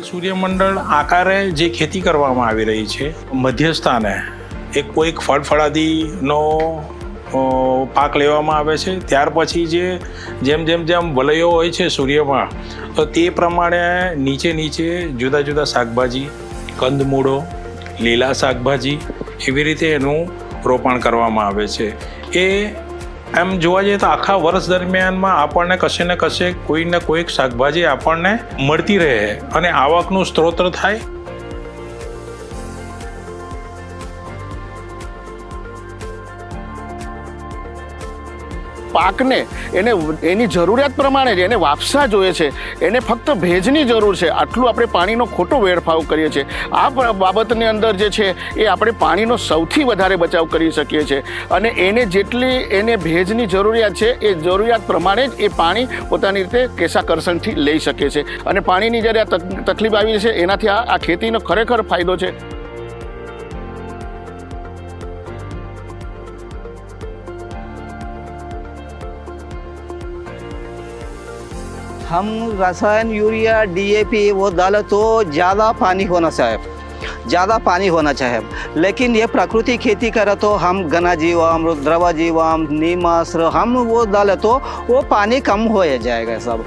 સૂર્યમંડળ આકારે જે ખેતી કરવામાં આવી રહી છે, મધ્યસ્થાને એક કોઈક ફળફળાદીનો પાક લેવામાં આવે છે. ત્યાર પછી જેમ વલયો હોય છે સૂર્યમાં, તો તે પ્રમાણે નીચે જુદા જુદા શાકભાજી, કંદમૂળો, લીલા શાકભાજી એવી રીતે એનું રોપણ કરવામાં આવે છે. એ એમ જોવા જઈએ તો આખા વર્ષ દરમિયાનમાં આપણને કશે ને કશે કોઈને કોઈક શાકભાજી આપણને મળતી રહે અને આવકનું સ્ત્રોત થાય. પાકને એની જરૂરિયાત પ્રમાણે જ એને વાપસા જોઈએ છે, એને ફક્ત ભેજની જરૂર છે. આટલું આપણે પાણીનો ખોટો વેડફાવ કરીએ છીએ. આ બાબતની અંદર જે છે એ આપણે પાણીનો સૌથી વધારે બચાવ કરી શકીએ છીએ અને એને ભેજની જરૂરિયાત છે એ જરૂરિયાત પ્રમાણે જ એ પાણી પોતાની રીતે કેશાકર્ષણથી લઈ શકે છે. અને પાણીની જ્યારે આ તકલીફ આવી છે એનાથી આ ખેતીનો ખરેખર ફાયદો છે. हम रसायन यूरिया DAP वो डाले तो ज़्यादा पानी होना चाहिए, लेकिन ये प्राकृतिक खेती करे तो हम घना जीवाम, द्रव जीवाम, नीमाश्र हम वो डाले तो वो पानी कम हो जाएगा सब.